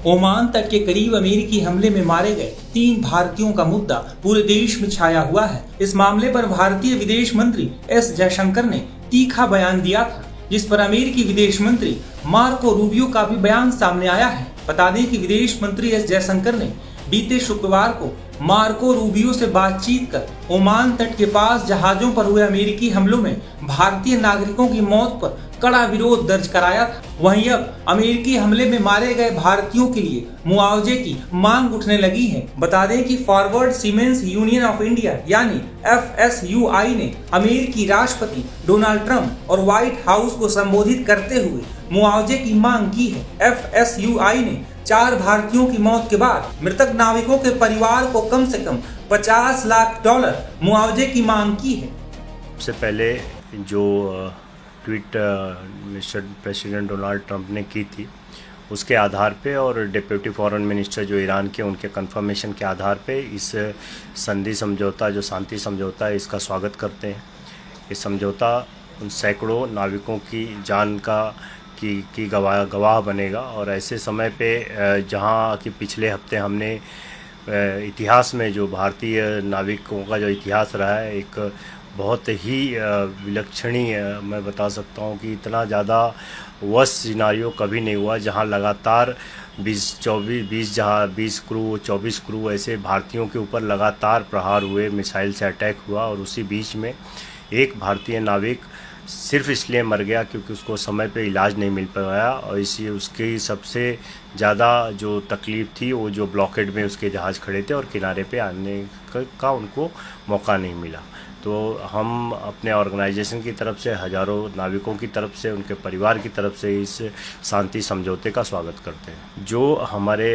Oman तट के करीब अमेरिकी हमले में मारे गए 3 भारतीयों का मुद्दा पूरे देश में छाया हुआ है। इस मामले पर भारतीय विदेश मंत्री एस जयशंकर ने तीखा बयान दिया था, जिस पर अमेरिकी विदेश मंत्री मार्को रूबियो का भी बयान सामने आया है। बता दें कि विदेश मंत्री एस जयशंकर ने बीते शुक्रवार को मार्को रूबियो से बातचीत कर ओमान तट के पास जहाजों पर हुए अमेरिकी हमलों में भारतीय नागरिकों की मौत पर कड़ा विरोध दर्ज कराया था। वहीं अब अमेरिकी हमले में मारे गए भारतीयों के लिए मुआवजे की मांग उठने लगी है। बता दें कि forward siemens union of India यानी FSUI ने अमेरिकी राष्ट्रपति डोनाल्ड ट्रंप और व्हाइट हाउस को संबोधित करते हुए मुआवजे की मांग की है। FSUI ने 4 भारतीयों की मौत के बाद मृतक नाविकों के परिवार को कम से कम $50 लाख मुआवजे की मांग की है। सबसे पहले जो tweet mister president Donald Trump ने की थी, उसके आधार पे और डिप्टी फॉरेन मिनिस्टर जो ईरान के, उनके कंफर्मेशन के आधार पे इस संधि समझौता, जो शांति समझौता है, इसका स्वागत करते हैं। ये समझौता उन सैकड़ों नाविकों की जान की गवाह बनेगा। और ऐसे समय पे जहाँ कि पिछले हफ्ते हमने इतिहास में जो भारतीय नाविकों का जो इतिहास रहा है, एक बहुत ही विलक्षणीय, मैं बता सकता हूँ कि इतना ज़्यादा वर्स्ट सिनारियो कभी नहीं हुआ, जहाँ लगातार 24 क्रू ऐसे भारतीयों के ऊपर लगातार प्रहार हुए, मिसाइल से अटैक हुआ। और उसी बीच में एक भारतीय नाविक सिर्फ इसलिए मर गया क्योंकि उसको समय पे इलाज नहीं मिल पाया, और इसी उसकी सबसे ज़्यादा जो तकलीफ़ थी वो जो ब्लॉकेड में उसके जहाज़ खड़े थे और किनारे पे आने का उनको मौका नहीं मिला। तो हम अपने ऑर्गेनाइजेशन की तरफ से, हज़ारों नाविकों की तरफ से, उनके परिवार की तरफ से इस शांति समझौते का स्वागत करते हैं। जो हमारे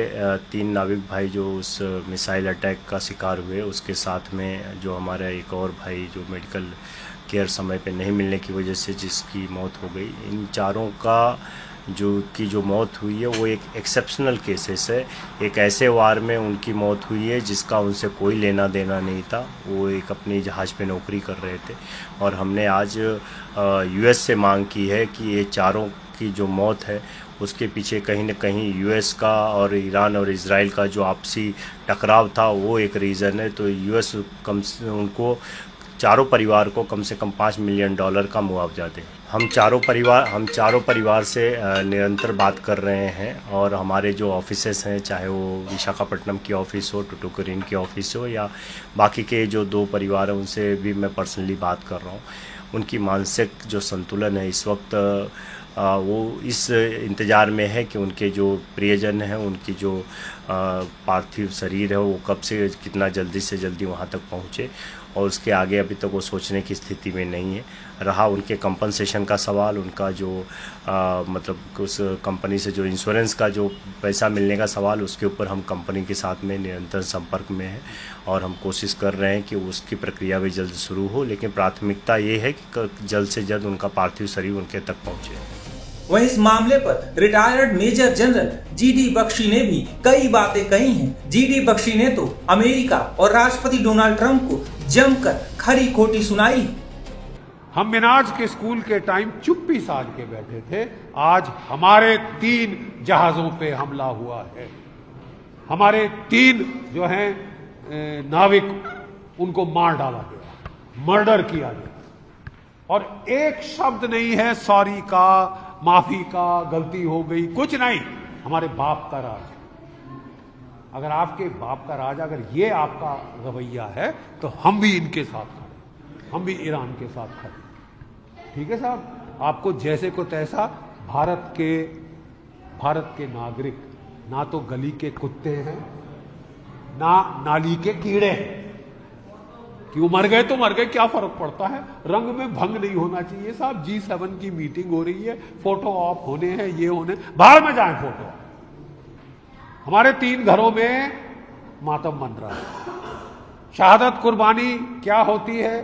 3 नाविक भाई जो उस मिसाइल अटैक का शिकार हुए, उसके साथ में जो हमारा एक और भाई जो मेडिकल केयर समय पे नहीं मिलने की वजह से जिसकी मौत हो गई, इन चारों का जो मौत हुई है वो एक एक्सेप्शनल केसेस है। एक ऐसे वार में उनकी मौत हुई है जिसका उनसे कोई लेना देना नहीं था। वो एक अपनी जहाज़ पे नौकरी कर रहे थे, और हमने आज US से मांग की है कि ये चारों की जो मौत है उसके पीछे कहीं न कहीं US का और ईरान और इजराइल का जो आपसी टकराव था वो एक रीज़न है। तो US उनको चारों परिवार को कम से कम $5 मिलियन का मुआवजा दें। हम चारों परिवार से निरंतर बात कर रहे हैं, और हमारे जो ऑफिसेस हैं, चाहे वो विशाखापट्टनम की ऑफ़िस हो, टुटुकुरिन की ऑफ़िस हो, या बाकी के जो 2 परिवार हैं, उनसे भी मैं पर्सनली बात कर रहा हूँ। उनकी मानसिक जो संतुलन है इस वक्त वो इस इंतज़ार में है कि उनके जो प्रियजन हैं, उनकी जो पार्थिव शरीर है वो कब से कितना जल्दी से जल्दी वहाँ तक पहुँचे, और उसके आगे अभी तक वो सोचने की स्थिति में नहीं है। रहा उनके कंपनसेशन का सवाल, उनका जो मतलब उस कंपनी से जो इंश्योरेंस का जो पैसा मिलने का सवाल, उसके ऊपर हम कंपनी के साथ में निरंतर संपर्क में हैं, और हम कोशिश कर रहे हैं कि उसकी प्रक्रिया भी जल्द शुरू हो। लेकिन प्राथमिकता ये है कि जल्द से जल्द उनका पार्थिव शरीर उनके तक पहुँचे। वहीं इस मामले पर retired major general GD Bakshi ने भी कई बातें कही हैं। GD बख्शी ने तो अमेरिका और राष्ट्रपति डोनाल्ड ट्रंप को जमकर खरी खोटी सुनाई। हम मिनाज के स्कूल के टाइम चुप्पी साध के बैठे थे, आज हमारे 3 जहाजों पे हमला हुआ है। हमारे 3 जो हैं नाविक, उनको मार डाला गया, मर्डर किया गया, और एक शब्द नहीं है सॉरी का, माफी का, गलती हो गई, कुछ नहीं। हमारे बाप का राज। अगर आपके बाप का राज, अगर ये आपका रवैया है, तो हम भी इनके साथ खड़े, हम भी ईरान के साथ खड़े। ठीक है साहब, आपको जैसे को तैसा। भारत के नागरिक ना तो गली के कुत्ते हैं, ना नाली के कीड़े हैं। क्यों मर गए तो मर गए, क्या फर्क पड़ता है। रंग में भंग नहीं होना चाहिए साहब। G7 की मीटिंग हो रही है, फोटो ऑफ होने हैं, ये होने, बाहर में जाएं फोटो। हमारे 3 घरों में मातम बन रहा है। शहादत कुर्बानी क्या होती है,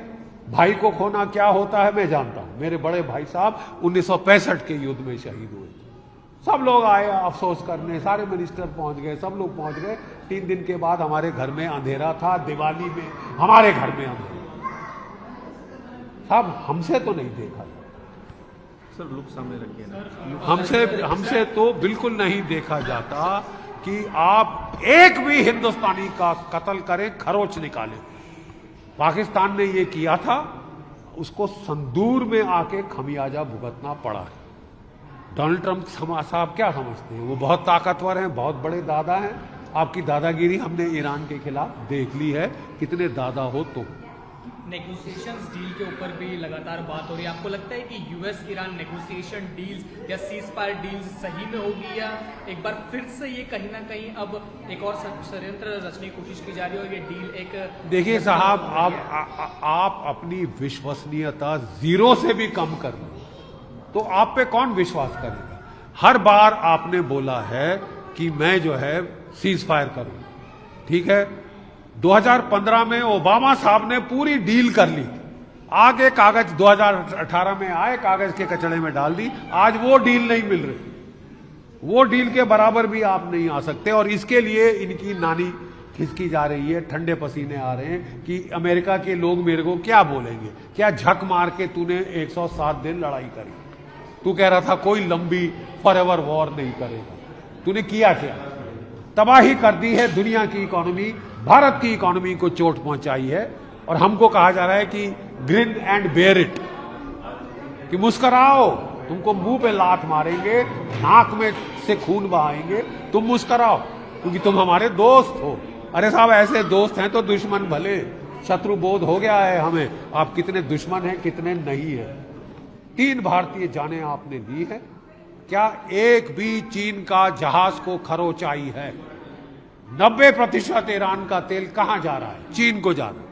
भाई को खोना क्या होता है, मैं जानता हूं। मेरे बड़े भाई साहब 1965 के युद्ध में शहीद हुए। सब लोग आए अफसोस करने, सारे मिनिस्टर पहुंच गए, सब लोग पहुंच गए। 3 दिन के बाद हमारे घर में अंधेरा था, दिवाली में हमारे घर में अंधेरा। साहब हमसे तो नहीं देखा सर, लुक सामने रखिए ना। हमसे तो बिल्कुल नहीं देखा जाता। कि आप एक भी हिंदुस्तानी का कत्ल करें, खरोच निकालें। पाकिस्तान ने ये किया था, उसको संदूर में आके खमियाजा भुगतना पड़ा है। डोनाल्ड ट्रंप साहब क्या समझते हैं? वो बहुत ताकतवर हैं, बहुत बड़े दादा हैं। आपकी दादागिरी हमने ईरान के खिलाफ देख ली है, कितने दादा हो तुम। नेगोशिएशंस डील के ऊपर भी लगातार बात हो रही है। आपको लगता है कि यूएस ईरान नेगोशिएशन डील्स या सीज फायर डील्स सही में होगी, या एक बार फिर से ये कहीं ना कहीं अब एक और षड्यंत्र रचने की कोशिश की जा रही है और ये डील एक। देखिए साहब, आप अपनी विश्वसनीयता जीरो से भी कम कर लो तो आप पे कौन विश्वास करेगा? हर बार आपने बोला है कि मैं जो है सीज फायर करूं, ठीक है। 2015 में ओबामा साहब ने पूरी डील कर ली, आगे कागज 2018 में आए, कागज के कचड़े में डाल दी। आज वो डील नहीं मिल रही, वो डील के बराबर भी आप नहीं आ सकते। और इसके लिए इनकी नानी खिसकी जा रही है, ठंडे पसीने आ रहे हैं कि अमेरिका के लोग मेरे को क्या बोलेंगे। क्या झक मार के तूने 107 दिन लड़ाई करी? तू कह रहा था कोई लंबी फॉरएवर वॉर नहीं करेगा, तूने किया क्या? तबाही कर दी है दुनिया की इकोनॉमी, भारत की इकोनॉमी को चोट पहुंचाई है। और हमको कहा जा रहा है कि ग्रिन एंड बेयर इट, कि मुस्कुराओ, तुमको मुंह पे लात मारेंगे, नाक में से खून बहाएंगे, तुम मुस्कुराओ क्योंकि तुम हमारे दोस्त हो। अरे साहब, ऐसे दोस्त हैं तो दुश्मन भले, शत्रु बोध हो गया है हमें, आप कितने दुश्मन हैं कितने नहीं है। 3 भारतीय जानें आपने दी है, क्या एक भी चीन का जहाज को खरोच आई है? 90% ईरान का तेल कहां जा रहा है? चीन को जा रहा है।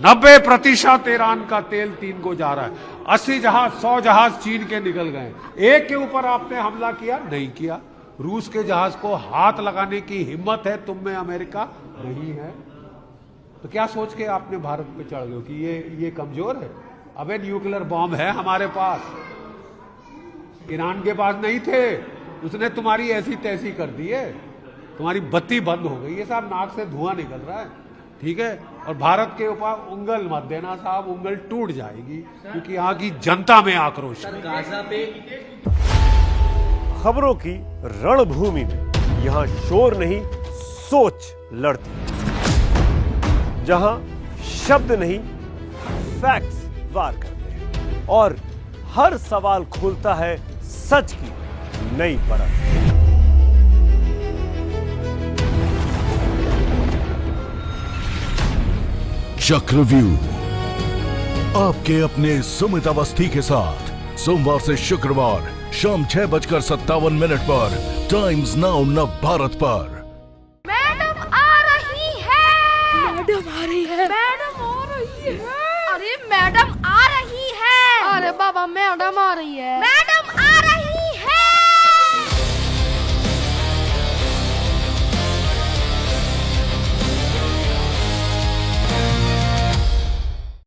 90% ईरान का तेल चीन को जा रहा है। 80 जहाज 100 जहाज चीन के निकल गए, एक के ऊपर आपने हमला किया? नहीं किया। रूस के जहाज को हाथ लगाने की हिम्मत है तुम में, अमेरिका नहीं है। तो क्या सोच के आपने भारत पे चढ़ गए कि ये कमजोर है? अबे न्यूक्लियर बॉम्ब है हमारे पास, ईरान के पास नहीं थे, उसने तुम्हारी ऐसी तैसी कर दी है, तुम्हारी बत्ती बंद हो गई है साहब, नाक से धुआं निकल रहा है, ठीक है। और भारत के ऊपर उंगल मत देना साहब, उंगल टूट जाएगी, क्योंकि यहाँ की जनता में आक्रोश है। गाजा पे खबरों की रणभूमि में यहाँ शोर नहीं, सोच लड़ती है। जहां शब्द नहीं, फैक्ट्स वार करते हैं और हर सवाल खोलता है सच की नई परत। चक्रव्यूह आपके अपने सुमित अवस्थी के साथ सोमवार से शुक्रवार शाम 6:57 पर टाइम्स नाउ नव भारत पर। मैडम आ रही है। मैडम आ रही है। मैडम आ रही है। अरे मैडम आ रही है। अरे बाबा मैडम आ रही है।